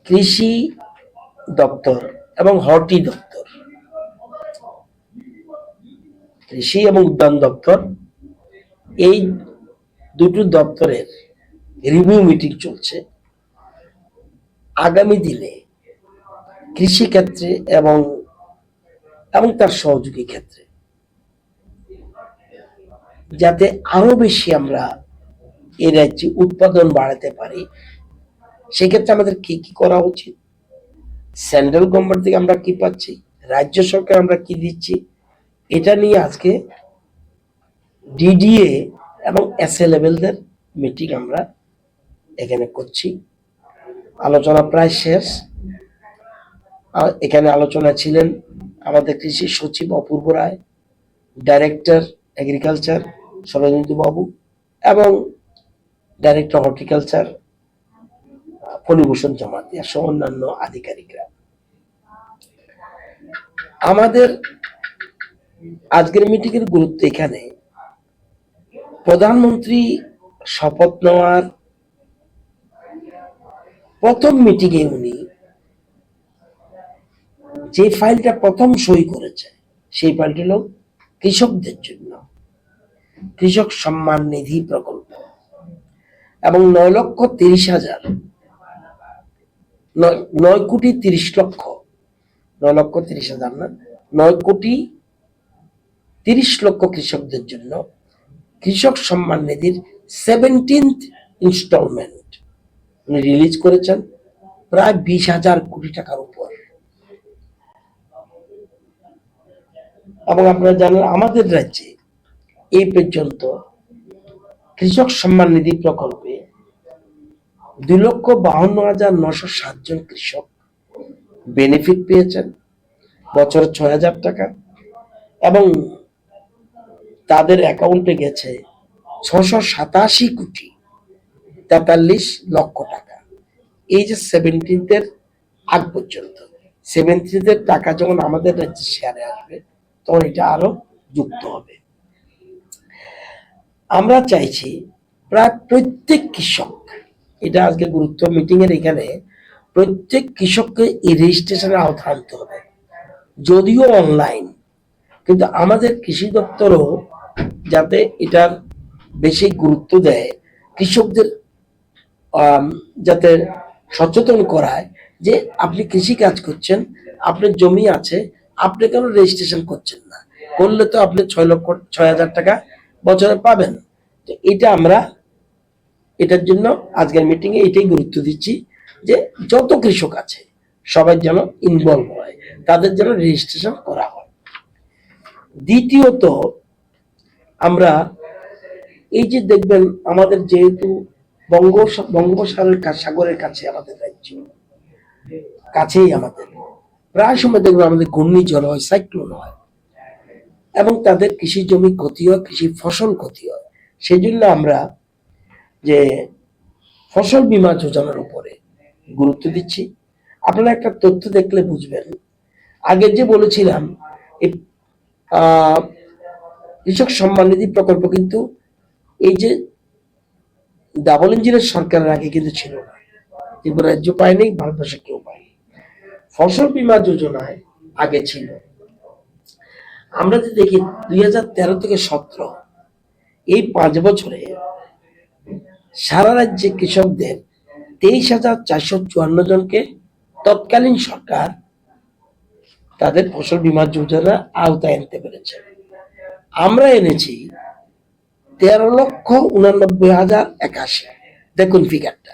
কৃষি দপ্তর এবং হর্টি দপ্তর, কৃষি এবং উদ্যান দপ্তর, এই দুটো দপ্তরের রিভিউ মিটিং চলছে। আগামী দিনে কৃষি ক্ষেত্রে এবং তার সহযোগী ক্ষেত্রে যাতে আরো বেশি আমরা এই রাজ্যে উৎপাদন বাড়াতে পারি, সেক্ষেত্রে আমাদের কি কি করা উচিত, সেন্ট্রাল গভর্নমেন্ট থেকে আমরা কি পাচ্ছি, রাজ্য সরকার আমরা কি দিচ্ছি, এটা নিয়ে আজকে ডিডিএ এবং এসএ লেভেলদের মিটিং আমরা এখানে করছি। আলোচনা প্রায় শেষ। এখানে আলোচনা ছিলেন আমাদের কৃষি সচিব অপূর্ব রায়, ডাইরেক্টর এগ্রিকালচার সরঞ্জিত বাবু এবং ডাইরেক্টর হর্টিকালচার ফণীভূষণ জমাতিয়া সহ অন্যান্য আধিকারিকরা। আমাদের আজকের মিটিং এর গুরুত্ব এখানে প্রধানমন্ত্রী শপথ নেওয়ার প্রথম মিটিং এ উনি যে ফাইলটা প্রথম সই করেছে সেই ফাইলটি হল কৃষকদের জন্য কৃষক সম্মান নিধি প্রকল্প এবং 9,30,000 9 কোটি 30 লক্ষ 9,30,000 না 9 কোটি 30 লক্ষ কৃষকদের জন্য কৃষক সম্মান নিধির 17th ইনস্টলমেন্ট উনি রিলিজ করেছেন প্রায় 20,000 কোটি টাকার উপর। এবং আপনারা জানেন আমাদের রাজ্যে এই পর্যন্ত কৃষক সম্মান নিধি প্রকল্পে 2,52,907 জন কৃষক বেনিফিট পেয়েছেন, বছরে 6,000 টাকা, এবং তাদের অ্যাকাউন্টে গেছে 687 কোটি 43 লক্ষ টাকা। এই যে 17th আগ পর্যন্ত 17th টাকা যখন আমাদের রাজ্যে শেয়ারে আসবে তখন এটা আরো যুক্ত হবে। আমরা চাইছি প্রায় প্রত্যেক কৃষক, এটা আজকে গুরুত্ব মিটিং এর, এখানে প্রত্যেক কৃষককে এই রেজিস্ট্রেশনের আওতায় আনতে হবে, যদিও অনলাইন, কিন্তু আমাদের কৃষি দপ্তরও যাতে এটার বেশি গুরুত্ব দেয়, কৃষকদের যাতে সচেতন করায় যে আপনি কৃষি কাজ করছেন, আপনার জমি আছে, আপনি কেন রেজিস্ট্রেশন করছেন না, করলে তো আপনি 6,000 টাকা বছরে পাবেন। তো এটা আমরা এটার জন্য আজকের মিটিং এ এটাই গুরুত্ব দিচ্ছি যে যত কৃষক আছে সবাই যেন ইনভলভ হয়, তাদের যেন রেজিস্ট্রেশন করা হয়। দ্বিতীয়ত, আমরা এই যে দেখবেন আমাদের যেহেতু বঙ্গোপসাগরের কাছে আমাদের রাজ্য, কাছেই আমাদের প্রায় সময় দেখবেন আমাদের ঘূর্ণিঝড় হয়, সাইক্লোন হয়, এবং তাদের কৃষি জমি ক্ষতি হয়, কৃষি ফসল ক্ষতি হয়। সেই জন্য আমরা যে ফসল বীমা যোজনার উপরে গুরুত্ব দিচ্ছি। আপনারা একটা তথ্য দেখলে বুঝবেন, আগে যে বলেছিলাম এই কৃষক সম্মান নিধি প্রকল্প কিন্তু এই যে ডাবল ইঞ্জিনের সরকারের আগে কিন্তু ছিল না, ত্রিপুরা রাজ্য পায়নি, ভারতবর্ষে কেউ পায়নি। ফসল বীমা যোজনায় আগে ছিল। আমরা যদি দেখি 2013 থেকে 17 এই 5 বছরে সারা রাজ্যে কৃষকদের 23,454 জনকে তৎকালীন সরকার তাদের ফসল বীমা যোজনা আওতায় আনতে পেরেছে। আমরা এনেছি 13,89,081। দেখুন ফিগারটা,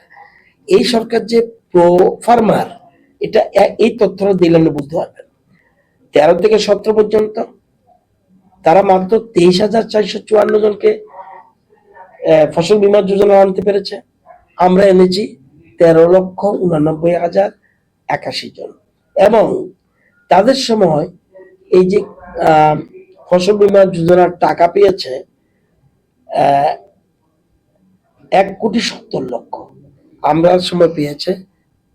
এই সরকার যে প্রো ফার্মার, এটা এই তথ্যটা দিলে আপনি বুঝতে পারবেন। 13 থেকে 17 পর্যন্ত তারা মাত্র 23,454 জনকে ফসল বীমা যোজনা আনতে পেরেছে। আমরা এনেছি 13,89,081 জন, এবং তাদের সময় এই যে ফসল বীমা যোজনার টাকা পেয়েছে 1,70,00,000। আমরা সময় পেয়েছে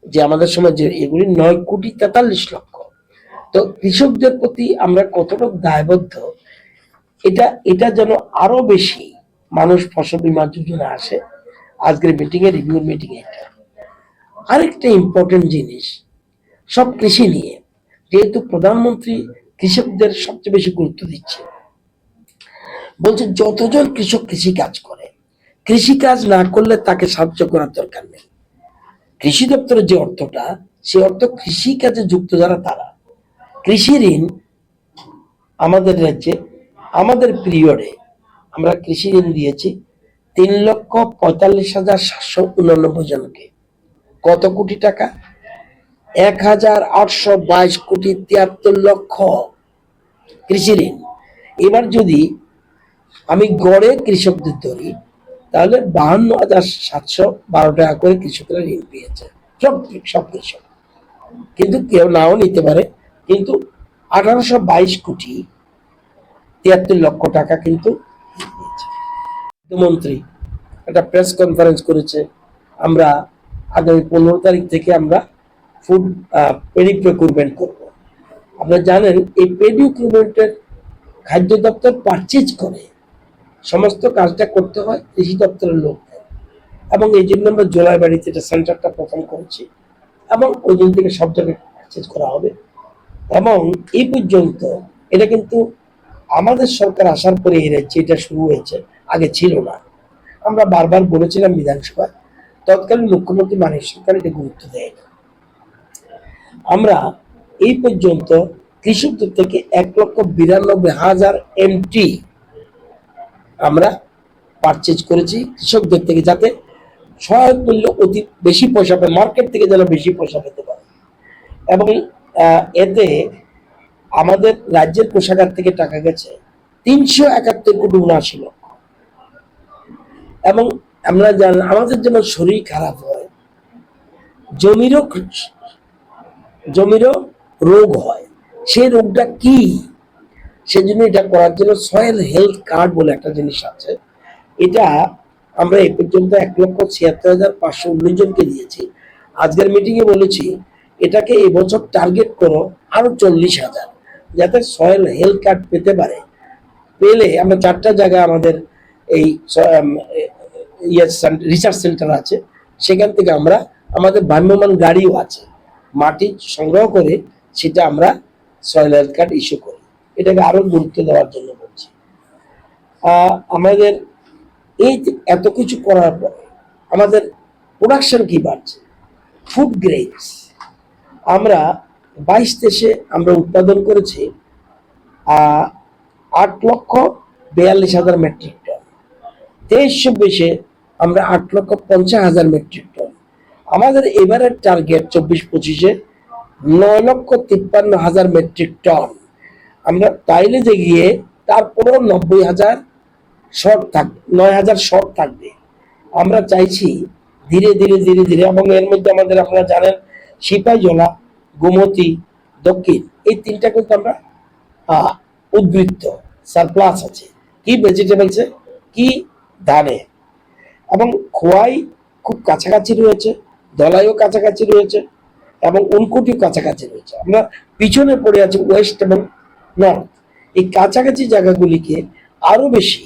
যে আমাদের সময় যে এগুলি 9,43,00,000। তো কৃষকদের প্রতি আমরা কতটুকু দায়বদ্ধ, এটা যেন আরো বেশি মানুষ ফসল বীমা যোজনা আসে, আজকের মিটিং এ রিভিউ মিটিং এটা। আরেকটা ইম্পর্টেন্ট জিনিস, সব কৃষি নিয়ে, যেহেতু প্রধানমন্ত্রী কৃষকদের সবচেয়ে বেশি গুরুত্ব দিচ্ছে, বলছে যতজন কৃষক কৃষি কাজ করে, কৃষি কাজ না করলে তাকে সাহায্য করার দরকার নেই। কৃষি দপ্তরের যে অর্থটা, সে অর্থ কৃষি কাজে যুক্ত যারা তারা। কৃষি ঋণ আমাদের রাজ্যে আমাদের পিরিয়ডে আমরা কৃষি ঋণ দিয়েছি 3,45,799 জনকে। কত কোটি টাকা? 1,822,73,00,000 কৃষি ঋণ। এবার যদি আমি গড়ে কৃষকদের ধরি, তাহলে 52,712 টাকা করে কৃষকরা ঋণ পেয়েছে, সব সব কৃষক। কিন্তু কেউ নাও নিতে পারে, কিন্তু 1,822,73,00,000 টাকা কিন্তু মন্ত্রী একটা প্রেস কনফারেন্স করেছে। আমরা আগামী 15 তারিখ থেকে আমরা ফুড পেডি প্রকিউরমেন্ট করব। আপনারা জানেন এই পেডি প্রকিউরমেন্টের খাদ্য দপ্তর পারচেজ করে, সমস্ত কাজটা করতে হয় কৃষি দপ্তরের লোকদের। এবং এই জন্য আমরা জোলাইবাড়িতে এটা সেন্টারটা প্রথম করেছি, এবং ওই দিন থেকে সব জায়গায় পারচেজ করা হবে। এবং এই পর্যন্ত এটা কিন্তু আমাদের সরকার আসার পরে এই রাজ্যে এটা শুরু হয়েছে, আগে ছিল না। আমরা বারবার বলেছিলাম বিধানসভায়, তৎকালীন মুখ্যমন্ত্রী মানিক সরকার এটা গুরুত্ব দেয় না। আমরা এই পর্যন্ত কৃষকদের থেকে 1,92,000 MT আমরা পারচেজ করেছি কৃষকদের থেকে, যাতে সহায়ক মূল্য অতি বেশি পয়সা পায়, মার্কেট থেকে যেন বেশি পয়সা পেতে পারে। এবং এতে আমাদের রাজ্যের কোষাগার থেকে টাকা গেছে 371,79,00,000। এবং আমরা জানি আমাদের যেমন শরীর খারাপ হয়, জমিরও রোগ হয়, সেই রোগটা কি, সেজন্য এটা করার জন্য সয়েল হেলথ কার্ড বলে একটা জিনিস আছে। এটা আমরা এ পর্যন্ত 1,76,519 জনকে দিয়েছি। আজকের মিটিং এ বলেছি এটাকে এবছর টার্গেট করো আরো 40,000, যাতে সয়েল হেলথ কার্ড পেতে পারে। পেলে আমরা 4টা জায়গায় আমাদের এই রিসার্চ সেন্টার আছে, সেখান থেকে আমরা আমাদের ভ্রাম্যমান গাড়িও আছে, মাটি সংগ্রহ করে সেটা আমরা সয়েল হেলথ কার্ড ইস্যু করি। এটাকে আরো গুরুত্ব দেওয়ার জন্য বলছি। আমাদের এই এত কিছু করার পর আমাদের প্রোডাকশন কি বাড়ছে? ফুড গ্রেনস আমরা 22 দেশে আমরা উৎপাদন করেছি 8,42,000 মেট্রিক টন। 23-24 আমরা 8,50,000 মেট্রিক টন। আমাদের এবারের টার্গেট 24-25-এ 9,53,000 মেট্রিক টন। আমরা তাইলে যে গিয়ে তারপরেও 90,000 শর্ট থাকবে, 9,000 শর্ট থাকবে। আমরা চাইছি ধীরে ধীরে ধীরে ধীরে, এবং এর মধ্যে আমাদের আপনারা জানেন সিপাহীজলা, গোমতী, দক্ষিণ, এই 3টা কিন্তু আমরা উদ্বৃত্ত সারপ্লাস আছে, কি ভেজিটেবলসে কি ধানে। এবং খোয়াই খুব কাছাকাছি রয়েছে, ধলাইও কাছাকাছি রয়েছে, এবং উনকুটিও কাছাকাছি রয়েছে। আমরা পিছনে পড়ে আছি ওয়েস্ট এবং নর্থ। এই কাছাকাছি জায়গাগুলিকে আরো বেশি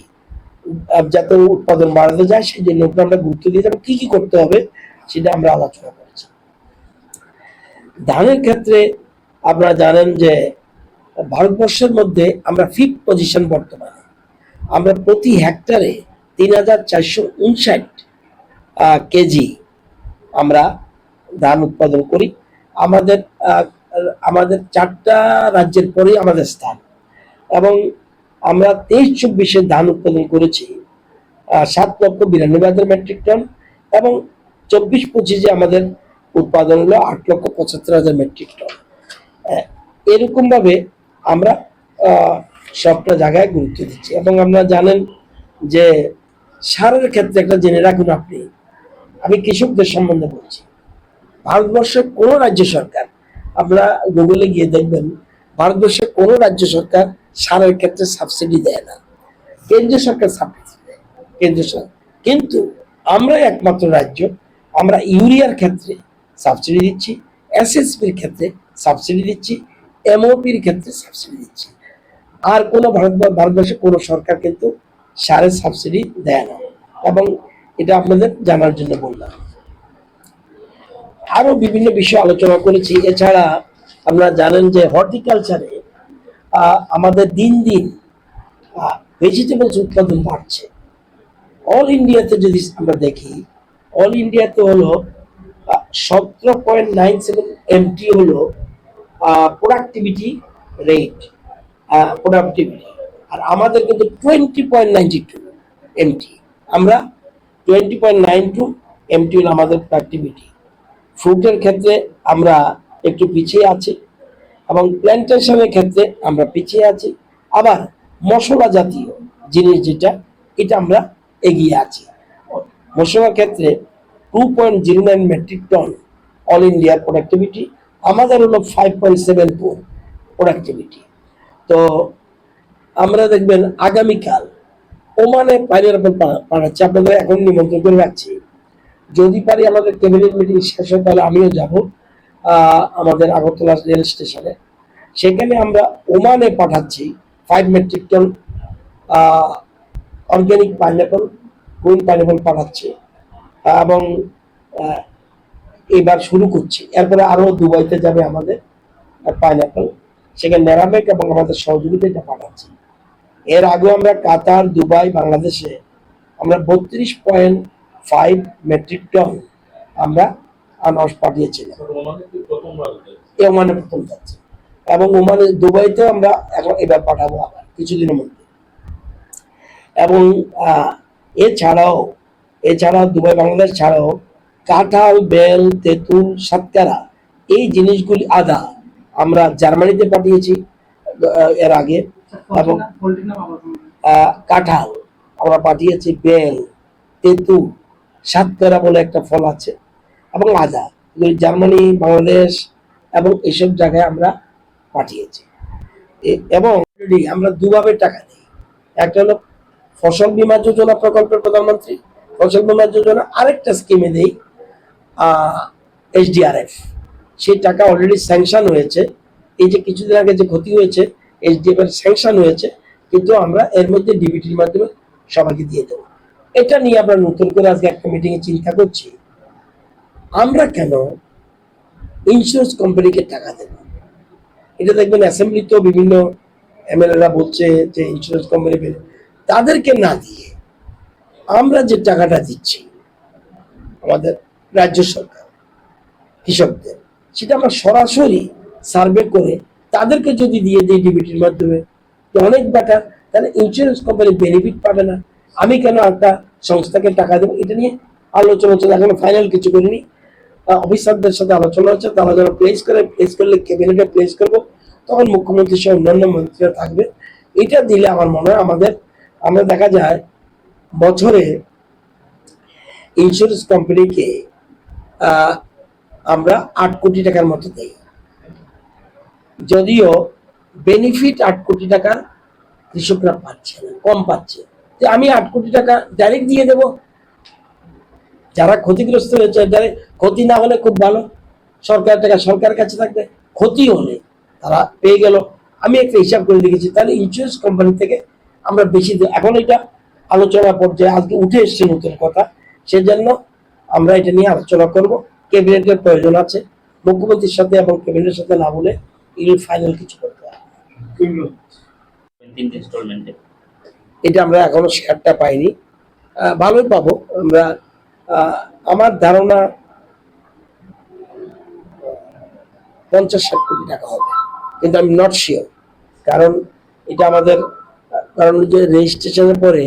যাতে উৎপাদন বাড়াতে যায়, সেই জন্য আমরা গুরুত্ব দিয়ে যাবো। কি কি করতে হবে সেটা আমরা আলোচনা করেছি। ধানের ক্ষেত্রে আপনারা জানেন যে ভারতবর্ষের মধ্যে আমরা 5th পজিশন বর্তমানে। আমরা প্রতি হেক্টরে 3,459 কেজি আমরা ধান উৎপাদন করি। আমাদের আমাদের 4টা রাজ্যের পরেই আমাদের স্থান। এবং আমরা 23-24-এ ধান উৎপাদন করেছি 7,92,000 মেট্রিক টন, এবং 24-25-এ আমাদের উৎপাদন হলো 8,75,000 মেট্রিক টন। এরকম ভাবে আমরা সবটা জায়গায় গুরুত্ব দিচ্ছি। এবং আপনারা জানেন যে সারের ক্ষেত্রে একটা জেনে রাখুন আপনি, আমি কৃষকদের সম্বন্ধে বলছি, ভারতবর্ষের কোন রাজ্য সরকার, আপনারা গুগলে গিয়ে দেখবেন, ভারতবর্ষের কোন রাজ্য সরকার সারের ক্ষেত্রে সাবসিডি দেয় না। কেন্দ্রীয় সরকার সাবসিডি দেয়, কেন্দ্রীয় সরকার। কিন্তু আমরা একমাত্র রাজ্য, আমরা ইউরিয়ার ক্ষেত্রে সাবসিডি দিচ্ছি, এসএসপির ক্ষেত্রে সাবসিডি দিচ্ছি, এমওপির ক্ষেত্রে সাবসিডি দিচ্ছি। আর কোনো ভারতবর্ষের কোনো সরকার কিন্তু সারের সাবসিডি দেয় না। এবং এটা আপনাদের জানার জন্য বললাম। আরো বিভিন্ন বিষয় আলোচনা করেছি। এছাড়া আপনারা জানেন যে হর্টিকালচারে আমাদের দিন দিন ভেজিটেবলস উৎপাদন বাড়ছে। অল ইন্ডিয়াতে যদি আমরা দেখি, অল ইন্ডিয়াতে হলো 17.97 এমটি হলো প্রোডাক্টিভিটি রেট, প্রোডাক্টিভিটি। আর আমাদের কিন্তু 20.92 এমটি, আমরা 20.92 এমটি হলো আমাদের প্রোডাক্টিভিটি। ফ্রুটের ক্ষেত্রে আমরা একটু পিছিয়ে আছি এবং প্ল্যান্টেশনের ক্ষেত্রে আমরা পিছিয়ে আছি। আবার মশলা জাতীয় জিনিস যেটা, এটা আমরা এগিয়ে আছি। মশলার ক্ষেত্রে 2.09 মেট্রিক টন অল ইন্ডিয়ার প্রোডাক্টিভিটি, আমাদের হলো 5.74 প্রোডাক্টিভিটি। তো আমরা দেখবেন আগামীকাল ওমানে পাইনাপেল পাঠাচ্ছে, আপনাদের এখন নিমন্ত্রণ করে রাখছি। যদি পারি আমাদের ক্যাবিনেট মিটিং শেষ হয় তাহলে আমিও যাব আমাদের আগরতলা রেল স্টেশনে। সেখানে আমরা ওমানে পাঠাচ্ছি 5 metric ton organic pineapple, green pineapple পাঠাচ্ছি এবং এবার শুরু করছি। এরপরে আরো দুবাইতে যাবে আমাদের পাইনাপেল, সেখানে নেরামেক এবং আমাদের সহযোগিতা এটা পাঠাচ্ছি। এর আগে আমরা কাতার, দুবাই, বাংলাদেশে আমরা 32.5 মেট্রিক টন আমরা আনারস পাঠিয়েছিলাম। ওমানে প্রথম যাচ্ছে এবং ওমানে দুবাইতে আমরা এখন এবার পাঠাবো আবার কিছুদিনের মধ্যে। এবং এছাড়াও দুবাই, বাংলাদেশ ছাড়াও কাঁঠাল, বেল, তেঁতুল, সাতকারা, এই জিনিসগুলি, আদা আমরা জার্মানিতে পাঠিয়েছি এর আগে। এবং কাঁঠাল আমরা পাঠিয়েছি, বেল, তেঁতুল, সাতকারা বলে একটা ফল আছে, এবং আদা, জার্মানি, বাংলাদেশ এবং এইসব জায়গায় আমরা পাঠিয়েছি। এবং আমরা দুভাবে টাকা দিই। একটা হলো ফসল বীমা যোজনা প্রকল্পের প্রধানমন্ত্রী ফসল বীমা যোজনা, আরেকটা স্কিমে দেই SDRF। সেই টাকা অলরেডি স্যাংশন হয়েছে। এই যে কিছুদিন আগে যে ক্ষতি হয়েছে, SDF এর স্যাংশন হয়েছে, কিন্তু আমরা এর মধ্যে ডিবিটির মাধ্যমে সবাইকে দিয়ে দেবো। এটা নিয়ে আমরা নতুন করে আজকে একটা মিটিং এ চিন্তা করছি, আমরা কেন ইন্স্যুরেন্স কোম্পানিকে টাকা দেব। এটা দেখবেন অ্যাসেম্বলিতেও বিভিন্ন এমএলএরা বলছে যে ইন্স্যুরেন্স কোম্পানি, তাদেরকে না দিয়ে আমরা যে টাকাটা দিচ্ছি আমাদের রাজ্য সরকার কৃষকদের, সেটা আমরা সরাসরি সার্ভে করে তাদেরকে যদি দিয়ে দিই ডিবিটির মাধ্যমে, অনেক বেটার। তাহলে ইন্স্যুরেন্স কোম্পানি বেনিফিট পাবে না, আমি কেন একটা সংস্থাকে টাকা দেবো। এটা নিয়ে আলোচনা হচ্ছে, এখনো ফাইনাল কিছু করিনি। অফিসারদের সাথে আলোচনা হচ্ছে, তারা যারা প্লেস করলে ক্যাবিনেটে প্লেস করবো, তখন মুখ্যমন্ত্রী সহ অন্যান্য মন্ত্রীরা থাকবে। এটা দিলে আমার মনে হয় আমরা দেখা যায় বছরে ইন্স্যুরেন্স কোম্পানিকে আমরা 8 কোটি টাকার মতো দেই, যদিও বেনিফিট 8 কোটি টাকা কৃষকরা পাচ্ছে না, কম পাচ্ছে। যে আমি 8 কোটি টাকা ডাইরেক্ট দিয়ে দেব, যারা ক্ষতিগ্রস্ত হয়েছে, ক্ষতি না হলে খুব ভালো, সরকারের টাকা সরকারের কাছে থাকবে, ক্ষতি হলে তারা পেয়ে গেল। আমি একটা হিসাব করে দেখেছি, তাহলে ইন্স্যুরেন্স কোম্পানি থেকে আমরা বেশি দিই। এখন এটা আলোচনা পর্যায়ে আজকে উঠে এসছে নতুন কথা, সেজন্য আমরা এটা নিয়ে আলোচনা করব। ক্যাবিনেটের প্রয়োজন আছে, মুখ্যমন্ত্রীর সাথে এবং ক্যাবিনেটের সাথে না বলে এগুলো ফাইনাল কিছু করতে হবে। এটা আমরা এখনো শেয়ারটা পাইনি, ভালোই পাবো আমরা। আমার ধারণা 50-60 কোটি টাকা হবে, কিন্তু আমি নট শিওর। কারণ এটা আমাদের, কারণ যে রেজিস্ট্রেশনের পরে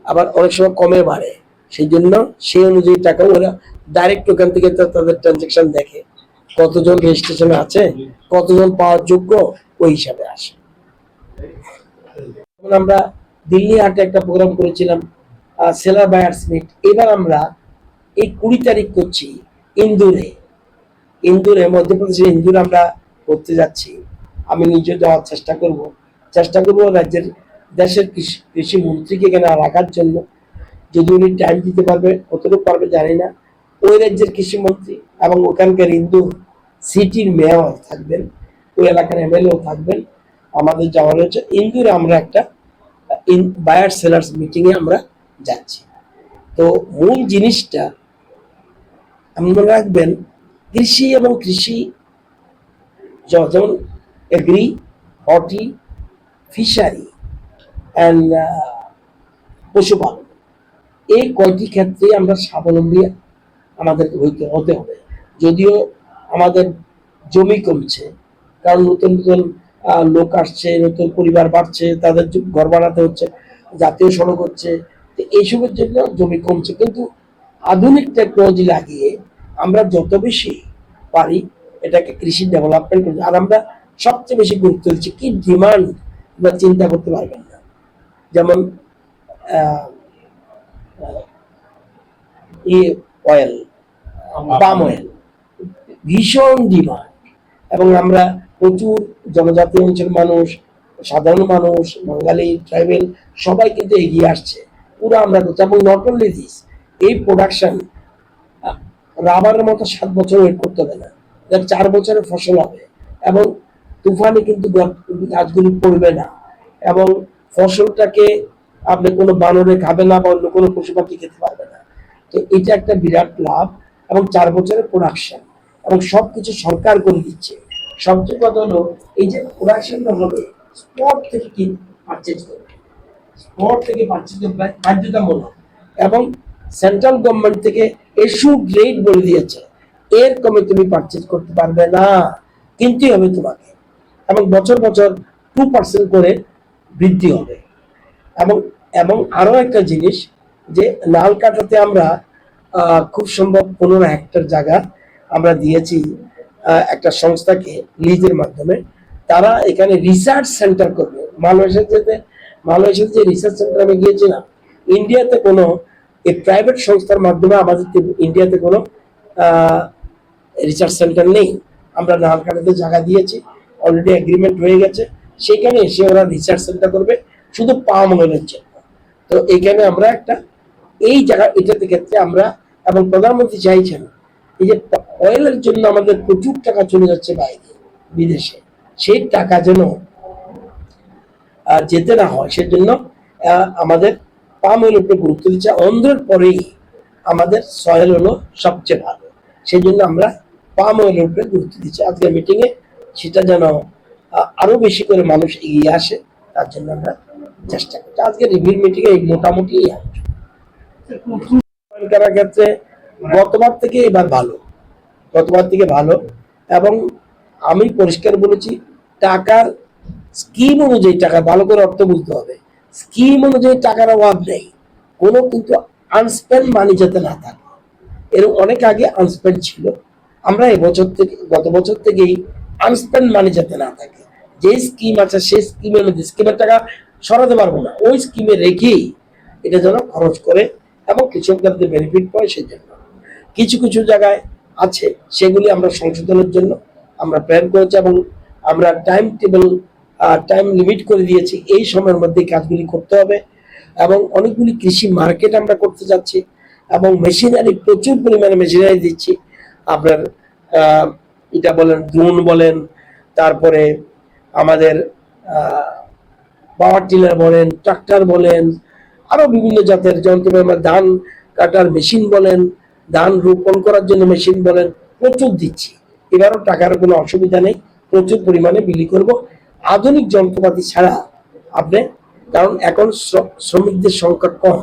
আবার অনেক সময় কমে বাড়ে, সেই জন্য সেই অনুযায়ী টাকা ওরা ডাইরেক্ট ওখান থেকে তাদের ট্রানজেকশন দেখে, কতজন রেজিস্ট্রেশনে আছে, কতজন পাওয়ার যোগ্য, ওই হিসাবে আসে। আমরা দিল্লি হাটে একটা প্রোগ্রাম করেছিলাম, সেলার বায়ার্স মিট। এবার আমরা এই 20 তারিখ করছি ইন্দুরে, মধ্যপ্রদেশের ইন্দুরে আমরা করতে যাচ্ছি। আমি নিজে যাওয়ার চেষ্টা করব রাজ্যের, দেশের কৃষি মন্ত্রীকে এখানে রাখার জন্য। যদি উনি টাইম দিতে পারবে, কতটুকু পারবে জানি না। ওই রাজ্যের কৃষি মন্ত্রী এবং ওখানকার ইন্দুর সিটির মেয়র থাকবেন, ওই এলাকার এমএলএও থাকবেন। আমাদের যাওয়া হচ্ছে ইন্দুরে, আমরা একটা বায়ার সেলার্স মিটিং এ আমরা যাচ্ছি। তো মূল জিনিসটা মনে রাখবেন, কৃষি এবং কৃষি যেমন এগ্রি, হর্টি, ফিশারি অ্যান্ড পশুপালন, এই কয়টি ক্ষেত্রে আমরা স্বাবলম্বী আমাদের হতে হবে। যদিও আমাদের জমি কমছে, কারণ নতুন নতুন লোক আসছে, নতুন পরিবার বাড়ছে, তাদের ঘর বানাতে হচ্ছে, জাতীয় সড়ক হচ্ছে, তো এইসবের জন্য জমি কমছে। কিন্তু আধুনিক টেকনোলজি লাগিয়ে আমরা যত বেশি পারি এটাকে কৃষি ডেভেলপমেন্ট করছি। আর আমরা সবচেয়ে বেশি গুরুত্ব দিচ্ছি কি ডিমান্ড, বা চিন্তা করতে পারবেন না। যেমন অয়েল, পাম অয়েল ভীষণ ডিমান্ড, এবং আমরা প্রচুর জনজাতি অঞ্চলের মানুষ, সাধারণ মানুষ, বাঙালি, ট্রাইবেল সবাই কিন্তু এগিয়ে আসছে, পুরো আমরা করছি। এবং নট অনলি দিস, এই প্রোডাকশন রাবারের মতো 7 বছর ওয়েট করতে হবে না, 4 বছরের ফসল হবে, এবং তুফানে কিন্তু গাছগুলি পড়বে না, এবং ফসলটাকে আপনি কোনো বানরে খাবে না বা অন্য কোনো পশু পাখি খেতে পারবে না। তো এটা একটা বিরাট লাভ, এবং 4 বছরের প্রোডাকশন, এবং সবকিছু সরকার করে দিচ্ছে। সবচেয়ে কথা হলো এই যে প্রোডাকশনটা হবে স্পট থেকে কি পারচেজ করবে, স্পট থেকে পারচেজ বাধ্যতামূলক, এবং সেন্ট্রাল গভর্নমেন্ট থেকে ইস্যুড রেট বলে দিয়েছে, এর কমে তুমি পারচেজ করতে পারবে না, কিনতে হবে তোমাকে, এবং বছর বছর 2% করে বৃদ্ধি হবে। এবং এবং আরো একটা জিনিস, যে নাল কাটাতে আমরা খুব সম্ভব 15 হেক্টর জায়গা আমরা দিয়েছি একটা সংস্থাকে লিজের মাধ্যমে। তারা এখানে রিসার্চ সেন্টার করবে। মালয়েশিয়াতে যে রিসার্চ সেন্টার আমি গিয়েছিলাম, ইন্ডিয়াতে কোনো এই প্রাইভেট সংস্থার মাধ্যমে আমাদের ইন্ডিয়াতে কোনো রিসার্চ সেন্টার নেই। আমরা নাল কাটাতে জায়গা দিয়েছি, অলরেডি এগ্রিমেন্ট হয়ে গেছে, সেখানে এসে ওরা রিসার্চ সেন্টার করবে শুধু পাম অয়েলের জন্য। তো এইখানে আমরা একটা এই জায়গা এটাতে ক্ষেত্রে আমরা, এবং প্রধানমন্ত্রী চাইছেন এই যে অয়েলের জন্য আমাদের প্রচুর টাকা চলে যাচ্ছে বাইরে বিদেশে, সেই টাকা যেন যেতে না হয়, সেজন্য আমাদের পাম অয়েল উপরে গুরুত্ব দিচ্ছে। অন্ধ্রের পরেই আমাদের সয়েল হলো সবচেয়ে ভালো, সেই জন্য আমরা পাম অয়েলের উপরে গুরুত্ব দিচ্ছি। আজকের মিটিংয়ে সেটা যেন আরো বেশি করে মানুষ এগিয়ে আসে, তার জন্য আমরা চেষ্টা করছি। আজকে রিভিউ মিটিংয়ে মোটামুটি করার ক্ষেত্রে গতবার থেকে এবার ভালো, গতবার থেকে ভালো, এবং আমি পরিষ্কার বলেছি টাকার স্কিম অনুযায়ী টাকা ভালো করে অর্থ বুঝতে হবে। স্কিম অনুযায়ী টাকার অভাব নেই, কোনো কিন্তু আনস্পেন্ড মানি যাতে না থাকে। এর অনেক আগে আনস্পেন্ড ছিল, আমরা এবছর থেকে গত বছর থেকেই আনস্পেন্ড মানি যাতে না থাকে। যে স্কিম আছে সেই স্কিমের মধ্যে, স্কিমের টাকা সরাতে পারবো না, ওই স্কিমে রেখেই এটা যেন খরচ করে এবং কৃষকদের বেনিফিট পায়। সেই জন্য কিছু কিছু জায়গায় আছে, সেগুলি আমরা সংশোধনের জন্য আমরা প্ল্যান করেছি, এবং আমরা টাইম টেবিল, টাইম লিমিট করে দিয়েছি, এই সময়ের মধ্যে কাজগুলি করতে হবে। এবং অনেকগুলি কৃষি মার্কেট আমরা করতে যাচ্ছি, এবং মেশিনারি, প্রচুর পরিমাণে মেশিনারি দিচ্ছি। আপনার এটা বলেন, ড্রোন বলেন, তারপরে আমাদের পাওয়ার টিলার বলেন, ট্রাক্টর বলেন, আরো বিভিন্ন জাতের যন্ত্র, ধান কাটার মেশিন বলেন, ধান রোপণ করার জন্য মেশিন বলেন, প্রচুর দিচ্ছি। এবারও টাকার কোনো অসুবিধা নেই, প্রচুর পরিমাণে বিলি করব। আধুনিক যন্ত্রপাতি ছাড়া আপনি, কারণ এখন শ্রমিকদের সংখ্যা কম,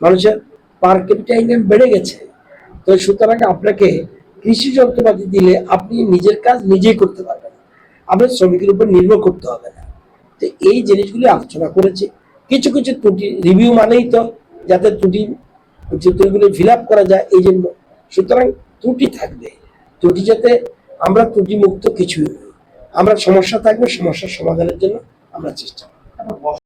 মানুষের পার ক্যাপিটা ইনকাম বেড়ে গেছে, তো সুতরাং আপনাকে কৃষি যন্ত্রপাতি দিলে আপনি নিজের কাজ নিজেই করতে পারবেন, আপনার শ্রমিকের উপর নির্ভর করতে হবে না। তো এই জিনিসগুলি আলোচনা করেছি। কিছু কিছু ত্রুটি রিভিউ মানেই তো যাতে ত্রুটিগুলি ফিল আপ করা যায়, এই জন্য। সুতরাং ত্রুটি থাকবে, ত্রুটি যাতে আমরা ত্রুটি মুক্ত কিছুই নই, আমরা সমস্যা থাকবে, সমস্যার সমাধানের জন্য আমরা চেষ্টা করব।